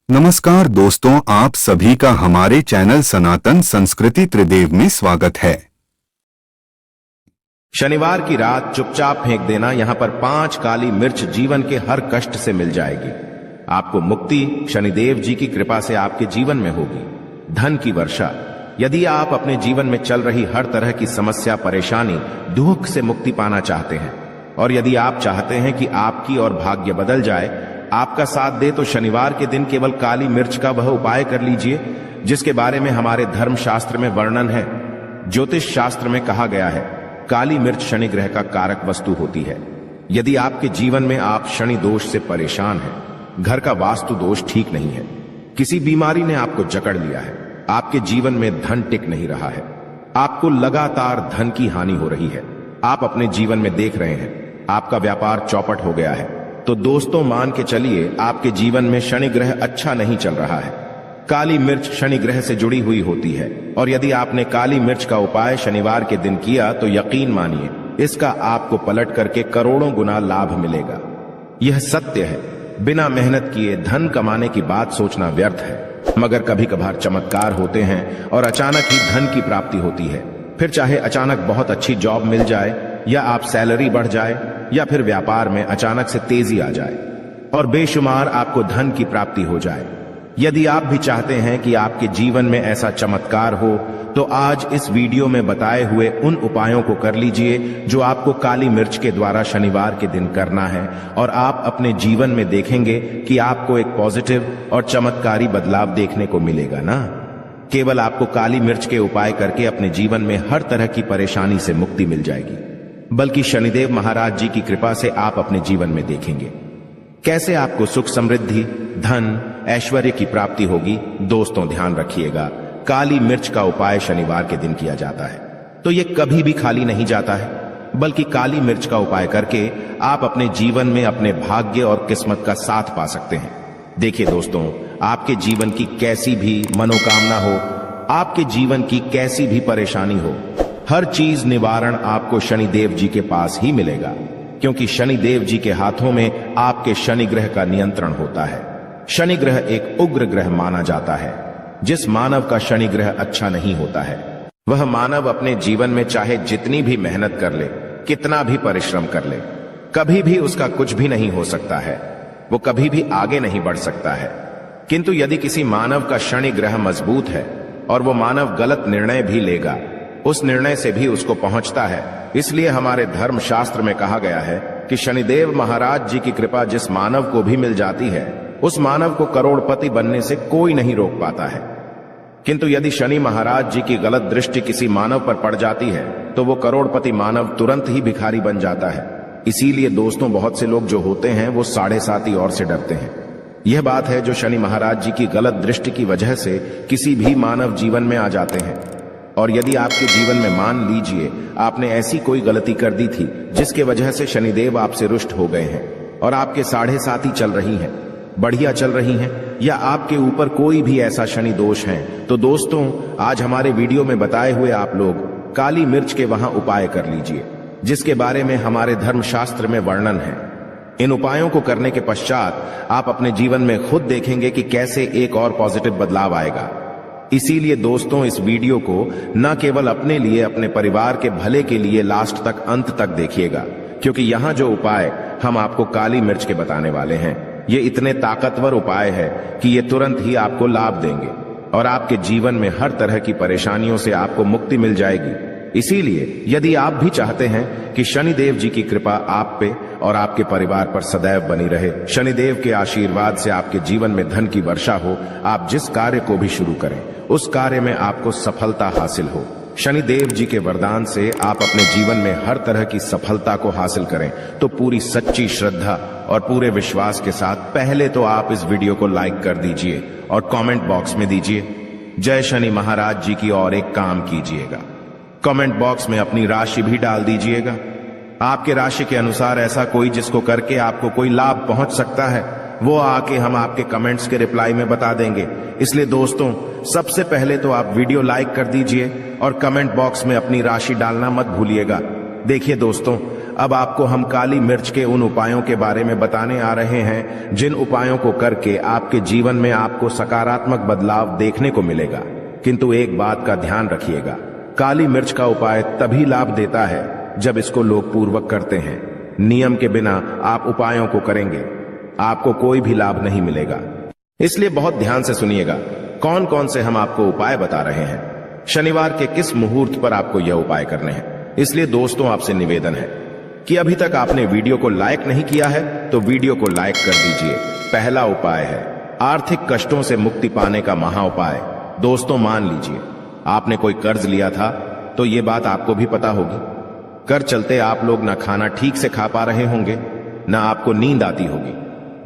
नमस्कार दोस्तों, आप सभी का हमारे चैनल सनातन संस्कृति त्रिदेव में स्वागत है। शनिवार की रात चुपचाप फेंक देना। यहां पर 5 काली मिर्च जीवन के हर कष्ट से मिल जाएगी। आपको मुक्ति शनिदेव जी की कृपा से आपके जीवन में होगी। धन की वर्षा। यदि आप अपने जीवन में चल रही हर तरह की समस्या, परेशानी, दुख से मुक्ति पाना चाहते हैं और यदि आप चाहते हैं कि आपकी और भाग्य बदल जाए, आपका साथ दे, तो शनिवार के दिन केवल काली मिर्च का वह उपाय कर लीजिए जिसके बारे में हमारे धर्म शास्त्र में वर्णन है। ज्योतिष शास्त्र में कहा गया है, काली मिर्च शनि ग्रह का कारक वस्तु होती है। यदि आपके जीवन में आप शनि दोष से परेशान हैं, घर का वास्तु दोष ठीक नहीं है, किसी बीमारी ने आपको जकड़ लिया है, आपके जीवन में धन टिक नहीं रहा है, आपको लगातार धन की हानि हो रही है, आप अपने जीवन में देख रहे हैं आपका व्यापार चौपट हो गया है, तो दोस्तों मान के चलिए आपके जीवन में शनि ग्रह अच्छा नहीं चल रहा है। काली मिर्च शनि ग्रह से जुड़ी हुई होती है और यदि आपने काली मिर्च का उपाय शनिवार के दिन किया तो यकीन मानिए इसका आपको पलट करके करोड़ों गुना लाभ मिलेगा। यह सत्य है। बिना मेहनत किए धन कमाने की बात सोचना व्यर्थ है, मगर कभी कभार चमत्कार होते हैं और अचानक ही धन की प्राप्ति होती है। फिर चाहे अचानक बहुत अच्छी जॉब मिल जाए या आप सैलरी बढ़ जाए या फिर व्यापार में अचानक से तेजी आ जाए और बेशुमार आपको धन की प्राप्ति हो जाए। यदि आप भी चाहते हैं कि आपके जीवन में ऐसा चमत्कार हो तो आज इस वीडियो में बताए हुए उन उपायों को कर लीजिए जो आपको काली मिर्च के द्वारा शनिवार के दिन करना है और आप अपने जीवन में देखेंगे कि आपको एक पॉजिटिव और चमत्कारी बदलाव देखने को मिलेगा ना। केवल आपको काली मिर्च के उपाय करके अपने जीवन में हर तरह की परेशानी से मुक्ति मिल जाएगी, बल्कि शनिदेव महाराज जी की कृपा से आप अपने जीवन में देखेंगे कैसे आपको सुख, समृद्धि, धन, ऐश्वर्य की प्राप्ति होगी। दोस्तों ध्यान रखिएगा, काली मिर्च का उपाय शनिवार के दिन किया जाता है तो यह कभी भी खाली नहीं जाता है, बल्कि काली मिर्च का उपाय करके आप अपने जीवन में अपने भाग्य और किस्मत का साथ पा सकते हैं। देखिए दोस्तों, आपके जीवन की कैसी भी मनोकामना हो, आपके जीवन की कैसी भी परेशानी हो, हर चीज निवारण आपको शनिदेव जी के पास ही मिलेगा, क्योंकि शनिदेव जी के हाथों में आपके शनि ग्रह का नियंत्रण होता है। शनि ग्रह एक उग्र ग्रह माना जाता है। जिस मानव का शनि ग्रह अच्छा नहीं होता है, वह मानव अपने जीवन में चाहे जितनी भी मेहनत कर ले, कितना भी परिश्रम कर ले, कभी भी उसका कुछ भी नहीं हो सकता है, वो कभी भी आगे नहीं बढ़ सकता है। किंतु यदि किसी मानव का शनि ग्रह मजबूत है और वो मानव गलत निर्णय भी लेगा, उस निर्णय से भी उसको पहुंचता है। इसलिए हमारे धर्म शास्त्र में कहा गया है कि शनिदेव महाराज जी की कृपा जिस मानव को भी मिल जाती है, उस मानव को करोड़पति बनने से कोई नहीं रोक पाता है। किंतु यदि शनि महाराज जी की गलत दृष्टि किसी मानव पर पड़ जाती है तो वो करोड़पति मानव तुरंत ही भिखारी बन जाता है। इसीलिए दोस्तों, बहुत से लोग जो होते हैं वो 7.5 और से डरते हैं। यह बात है जो शनि महाराज जी की गलत दृष्टि की वजह से किसी भी मानव जीवन में आ जाते हैं। और यदि आपके जीवन में मान लीजिए आपने ऐसी कोई गलती कर दी थी जिसके वजह से शनिदेव आपसे रुष्ट हो गए हैं और आपके 7.5 चल रही हैं, बढ़िया चल रही हैं, या आपके ऊपर कोई भी ऐसा शनि दोष है, तो दोस्तों आज हमारे वीडियो में बताए हुए आप लोग काली मिर्च के वहां उपाय कर लीजिए जिसके बारे में हमारे धर्म शास्त्र में वर्णन है। इन उपायों को करने के पश्चात आप अपने जीवन में खुद देखेंगे कि कैसे एक और पॉजिटिव बदलाव आएगा। इसीलिए दोस्तों इस वीडियो को न केवल अपने लिए, अपने परिवार के भले के लिए लास्ट तक, अंत तक देखिएगा, क्योंकि यहां जो उपाय हम आपको काली मिर्च के बताने वाले हैं, ये इतने ताकतवर उपाय है कि ये तुरंत ही आपको लाभ देंगे और आपके जीवन में हर तरह की परेशानियों से आपको मुक्ति मिल जाएगी। इसीलिए यदि आप भी चाहते हैं कि शनिदेव जी की कृपा आप पे और आपके परिवार पर सदैव बनी रहे, शनिदेव के आशीर्वाद से आपके जीवन में धन की वर्षा हो, आप जिस कार्य को भी शुरू करें उस कार्य में आपको सफलता हासिल हो, शनिदेव जी के वरदान से आप अपने जीवन में हर तरह की सफलता को हासिल करें, तो पूरी सच्ची श्रद्धा और पूरे विश्वास के साथ पहले तो आप इस वीडियो को लाइक कर दीजिए और कमेंट बॉक्स में दीजिए जय शनि महाराज जी की, और एक काम कीजिएगा, कमेंट बॉक्स में अपनी राशि भी डाल दीजिएगा। आपके राशि के अनुसार ऐसा कोई जिसको करके आपको कोई लाभ पहुंच सकता है, वो आके हम आपके कमेंट्स के रिप्लाई में बता देंगे। इसलिए दोस्तों सबसे पहले तो आप वीडियो लाइक कर दीजिए और कमेंट बॉक्स में अपनी राशि डालना मत भूलिएगा। देखिए दोस्तों, अब आपको हम काली मिर्च के उन उपायों के बारे में बताने आ रहे हैं जिन उपायों को करके आपके जीवन में आपको सकारात्मक बदलाव देखने को मिलेगा। किंतु एक बात का ध्यान रखिएगा, काली मिर्च का उपाय तभी लाभ देता है जब इसको लोग पूर्वक करते हैं। नियम के बिना आप उपायों को करेंगे, आपको कोई भी लाभ नहीं मिलेगा। इसलिए बहुत ध्यान से सुनिएगा कौन कौन से हम आपको उपाय बता रहे हैं, शनिवार के किस मुहूर्त पर आपको यह उपाय करने हैं। इसलिए दोस्तों आपसे निवेदन है कि अभी तक आपने वीडियो को लाइक नहीं किया है तो वीडियो को लाइक कर दीजिए। पहला उपाय है आर्थिक कष्टों से मुक्ति पाने का महा उपाय। दोस्तों मान लीजिए आपने कोई कर्ज लिया था तो ये बात आपको भी पता होगी। कर्ज चलते आप लोग ना खाना ठीक से खा पा रहे होंगे, ना आपको नींद आती होगी।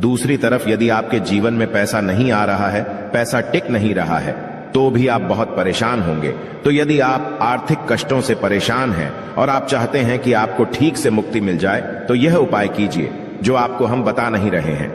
दूसरी तरफ यदि आपके जीवन में पैसा नहीं आ रहा है, पैसा टिक नहीं रहा है, तो भी आप बहुत परेशान होंगे। तो यदि आप आर्थिक कष्टों से परेशान हैं और आप चाहते हैं कि आपको ठीक से मुक्ति मिल जाए तो यह उपाय कीजिए जो आपको हम बता नहीं रहे हैं।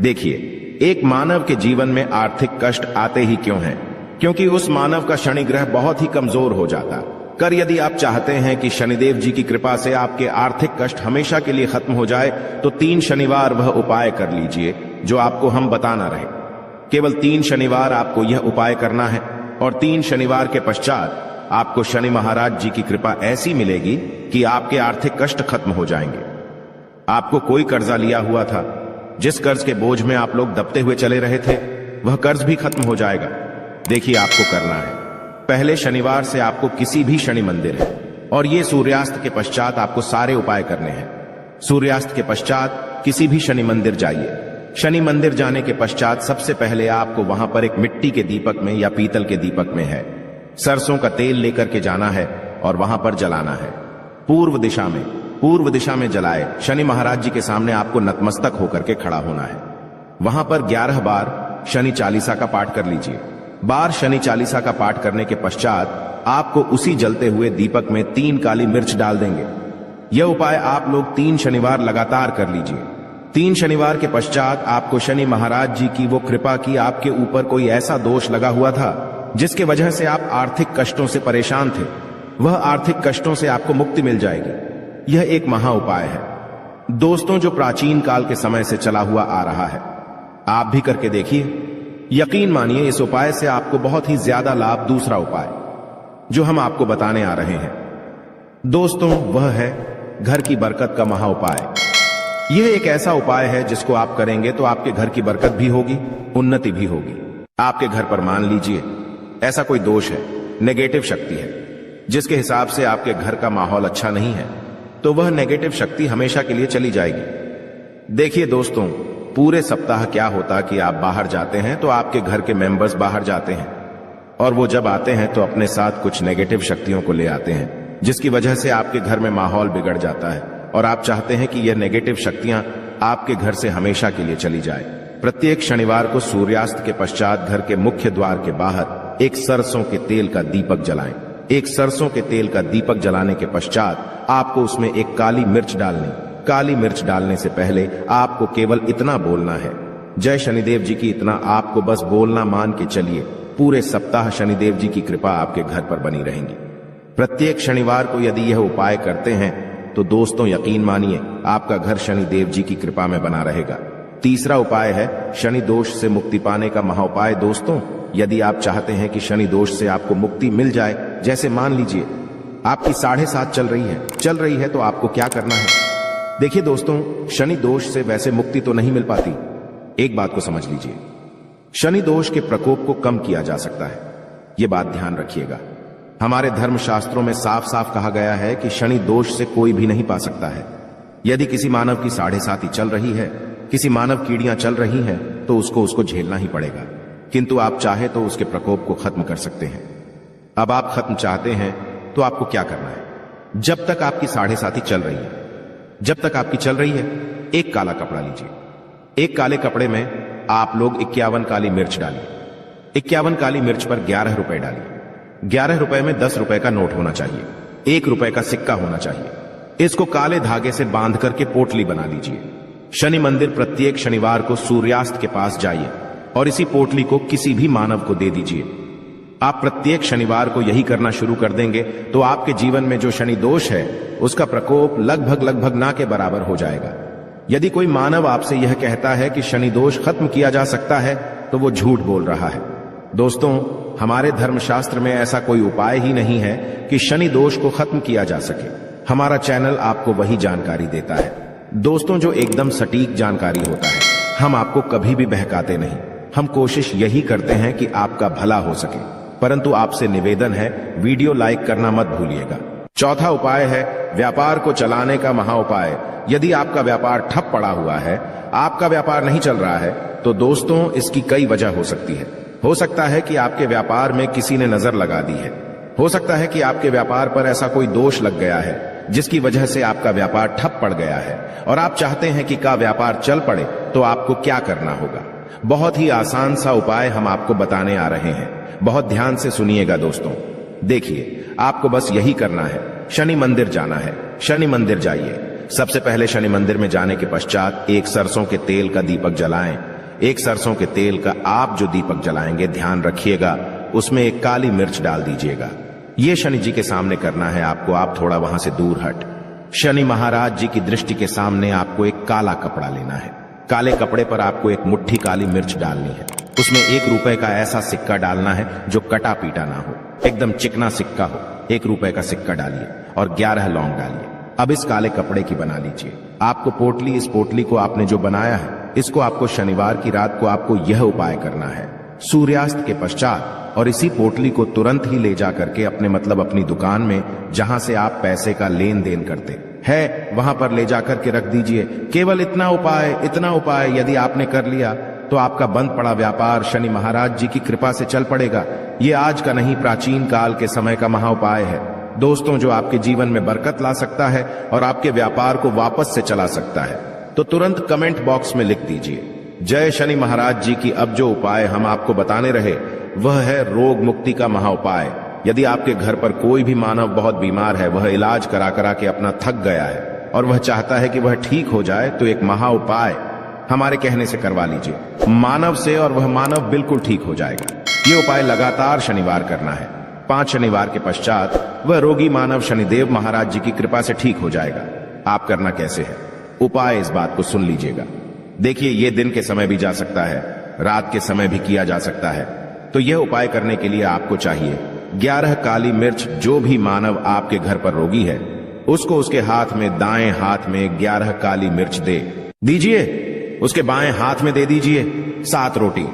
देखिए, एक मानव के जीवन में आर्थिक कष्ट आते ही क्यों हैं? क्योंकि उस मानव का शनि ग्रह बहुत ही कमजोर हो जाता। कर यदि आप चाहते हैं कि शनिदेव जी की कृपा से आपके आर्थिक कष्ट हमेशा के लिए खत्म हो जाए तो 3 शनिवार वह उपाय कर लीजिए जो आपको हम बताना रहे। केवल 3 शनिवार आपको यह उपाय करना है और 3 शनिवार के पश्चात आपको शनि महाराज जी की कृपा ऐसी मिलेगी कि आपके आर्थिक कष्ट खत्म हो जाएंगे। आपको कोई कर्जा लिया हुआ था, जिस कर्ज के बोझ में आप लोग दबते हुए चले रहे थे, वह कर्ज भी खत्म हो जाएगा। देखिए, आपको करना है पहले शनिवार से आपको किसी भी शनि मंदिर है और ये सूर्यास्त के पश्चात आपको सारे उपाय करने हैं। सूर्यास्त के पश्चात किसी भी शनि मंदिर जाइए। शनि मंदिर जाने के पश्चात सबसे पहले आपको वहां पर एक मिट्टी के दीपक में या पीतल के दीपक में है सरसों का तेल लेकर के जाना है और वहां पर जलाना है। पूर्व दिशा में जलाए शनि महाराज जी के सामने आपको नतमस्तक होकर के खड़ा होना है। वहां पर 11 बार शनि चालीसा का पाठ कर लीजिए। बार शनि चालीसा का पाठ करने के पश्चात आपको उसी जलते हुए दीपक में 3 काली मिर्च डाल देंगे। यह उपाय आप लोग 3 शनिवार लगातार कर लीजिए। 3 शनिवार के पश्चात आपको शनि महाराज जी की वो कृपा की आपके ऊपर कोई ऐसा दोष लगा हुआ था जिसके वजह से आप आर्थिक कष्टों से परेशान थे, वह आर्थिक कष्टों से आपको मुक्ति मिल जाएगी। यह एक महा उपाय है दोस्तों, जो प्राचीन काल के समय से चला हुआ आ रहा है। आप भी करके देखिए, यकीन मानिए इस उपाय से आपको बहुत ही ज्यादा लाभ। दूसरा उपाय जो हम आपको बताने आ रहे हैं दोस्तों, वह है घर की बरकत का महा उपाय। यह एक ऐसा उपाय है जिसको आप करेंगे तो आपके घर की बरकत भी होगी, उन्नति भी होगी। आपके घर पर मान लीजिए ऐसा कोई दोष है, नेगेटिव शक्ति है, जिसके हिसाब से आपके घर का माहौल अच्छा नहीं है, तो वह नेगेटिव शक्ति हमेशा के लिए चली जाएगी। देखिए दोस्तों, पूरे सप्ताह क्या होता कि आप बाहर जाते हैं तो आपके घर के मेंबर्स बाहर जाते हैं और वो जब आते हैं तो अपने साथ कुछ नेगेटिव शक्तियों को ले आते हैं, जिसकी वजह से आपके घर में माहौल बिगड़ जाता है और आप चाहते हैं कि यह नेगेटिव शक्तियां आपके घर से हमेशा के लिए चली जाए। प्रत्येक शनिवार को सूर्यास्त के पश्चात घर के मुख्य द्वार के बाहर एक सरसों के तेल का दीपक जलाएं। एक सरसों के तेल का दीपक जलाने के पश्चात आपको उसमें एक काली मिर्च डालनी। काली मिर्च डालने से पहले आपको केवल इतना बोलना है, जय शनिदेव जी की। इतना आपको बस बोलना, मान के चलिए पूरे सप्ताह शनिदेव जी की कृपा आपके घर पर बनी रहेंगी। प्रत्येक शनिवार को यदि यह उपाय करते हैं तो दोस्तों यकीन मानिए आपका घर शनिदेव जी की कृपा में बना रहेगा। तीसरा उपाय है शनि दोष से मुक्ति पाने का महाउपाय। दोस्तों, यदि आप चाहते हैं कि शनि दोष से आपको मुक्ति मिल जाए, जैसे मान लीजिए आपकी 7.5 चल रही है तो आपको क्या करना है? देखिए दोस्तों, शनि दोष से वैसे मुक्ति तो नहीं मिल पाती। एक बात को समझ लीजिए, शनि दोष के प्रकोप को कम किया जा सकता है। यह बात ध्यान रखिएगा। हमारे धर्म शास्त्रों में साफ साफ कहा गया है कि शनि दोष से कोई भी नहीं पा सकता है। यदि किसी मानव की 7.5 चल रही है, किसी मानव कीड़ियां चल रही हैं, तो उसको झेलना ही पड़ेगा। किंतु आप चाहे तो उसके प्रकोप को खत्म कर सकते हैं। अब आप खत्म चाहते हैं तो आपको क्या करना है? जब तक आपकी 7.5 चल रही है, जब तक आपकी चल रही है, एक काला कपड़ा लीजिए। एक काले कपड़े में आप लोग 51 काली मिर्च डालिए। 51 काली मिर्च पर 11 रुपए डालिए। 11 रुपए में 10 रुपए का नोट होना चाहिए, 1 रुपए का सिक्का होना चाहिए। इसको काले धागे से बांध करके पोटली बना लीजिए। शनि मंदिर प्रत्येक शनिवार को सूर्यास्त के पास जाइए और इसी पोटली को किसी भी मानव को दे दीजिए। आप प्रत्येक शनिवार को यही करना शुरू कर देंगे तो आपके जीवन में जो शनि दोष है उसका प्रकोप लगभग ना के बराबर हो जाएगा। यदि कोई मानव आपसे यह कहता है कि शनि दोष खत्म किया जा सकता है तो वो झूठ बोल रहा है। दोस्तों, हमारे धर्मशास्त्र में ऐसा कोई उपाय ही नहीं है कि शनि दोष को खत्म किया जा सके। हमारा चैनल आपको वही जानकारी देता है दोस्तों जो एकदम सटीक जानकारी होता है। हम आपको कभी भी बहकाते नहीं। हम कोशिश यही करते हैं कि आपका भला हो सके, परंतु आपसे निवेदन है वीडियो लाइक करना मत भूलिएगा। चौथा उपाय है व्यापार को चलाने का महा उपाय। यदि आपका व्यापार ठप पड़ा हुआ है, आपका व्यापार नहीं चल रहा है, तो दोस्तों इसकी कई वजह हो सकती है। हो सकता है कि आपके व्यापार में किसी ने नजर लगा दी है। हो सकता है कि आपके व्यापार पर ऐसा कोई दोष लग गया है जिसकी वजह से आपका व्यापार ठप पड़ गया है और आप चाहते हैं कि का व्यापार चल पड़े, तो आपको क्या करना होगा। बहुत ही आसान सा उपाय हम आपको बताने आ रहे हैं। बहुत ध्यान से सुनिएगा दोस्तों। देखिए, आपको बस यही करना है, शनि मंदिर जाना है। शनि मंदिर जाइए। सबसे पहले शनि मंदिर में जाने के पश्चात एक सरसों के तेल का दीपक जलाएं। एक सरसों के तेल का आप जो दीपक जलाएंगे, ध्यान रखिएगा उसमें एक काली मिर्च डाल दीजिएगा। ये शनि जी के सामने करना है आपको। आप थोड़ा वहां से दूर हट। शनि महाराज जी की दृष्टि के सामने आपको एक काला कपड़ा लेना है। काले कपड़े पर आपको एक मुट्ठी काली मिर्च डालनी है। उसमें 1 रुपए का ऐसा सिक्का डालना है जो कटा पीटा ना हो, एकदम चिकना सिक्का हो। 1 रुपए का सिक्का डालिए और 11 लौंग डालिए। अब इस काले कपड़े की बना लीजिए आपको पोटली। इस पोटली को आपने जो बनाया है, इसको आपको शनिवार की रात को आपको यह उपाय करना है सूर्यास्त के पश्चात, और इसी पोटली को तुरंत ही ले जा करके अपनी दुकान में जहां से आप पैसे का लेन देन करते है, वहां पर ले जाकर के रख दीजिए। केवल इतना उपाय यदि आपने कर लिया तो आपका बंद पड़ा व्यापार शनि महाराज जी की कृपा से चल पड़ेगा। ये आज का नहीं, प्राचीन काल के समय का महा उपाय है दोस्तों, जो आपके जीवन में बरकत ला सकता है और आपके व्यापार को वापस से चला सकता है। तो तुरंत कमेंट बॉक्स में लिख दीजिए जय शनि महाराज जी की। अब जो उपाय हम आपको बताने रहे वह है रोग मुक्ति का महा उपाय। यदि आपके घर पर कोई भी मानव बहुत बीमार है, वह इलाज करा करा के अपना थक गया है और वह चाहता है कि वह ठीक हो जाए, तो एक महा उपाय हमारे कहने से करवा लीजिए मानव से, और वह मानव बिल्कुल ठीक हो जाएगा। ये उपाय लगातार शनिवार करना है। 5 शनिवार के पश्चात वह रोगी मानव शनिदेव महाराज जी की कृपा से ठीक हो जाएगा। आप करना कैसे है, उपाय इस बात को सुन लीजिएगा। देखिए, ये दिन के समय भी जा सकता है, रात के समय भी किया जा सकता है। तो यह उपाय करने के लिए आपको चाहिए 11 काली मिर्च। जो भी मानव आपके घर पर रोगी है, उसको उसके हाथ में, दाएं हाथ में 11 काली मिर्च दे दीजिए। उसके बाएं हाथ में दे दीजिए 7 रोटी।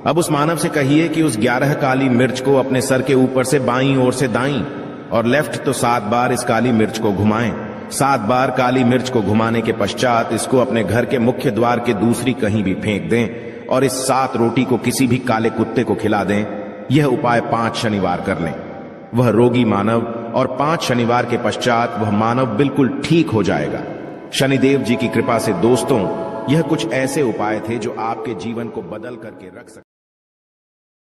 अब उस मानव से कहिए कि उस 11 काली मिर्च को अपने सर के ऊपर से बाईं ओर से दाईं और लेफ्ट तो 7 बार इस काली मिर्च को घुमाएं। 7 बार काली मिर्च को घुमाने के पश्चात इसको अपने घर के मुख्य द्वार के दूसरी कहीं भी फेंक दें और इस 7 रोटी को किसी भी काले कुत्ते को खिला दें। यह उपाय 5 शनिवार कर लें। वह रोगी मानव, और 5 शनिवार के पश्चात वह मानव बिल्कुल ठीक हो जाएगा शनिदेव जी की कृपा से। दोस्तों, यह कुछ ऐसे उपाय थे जो आपके जीवन को बदल करके रख सकते।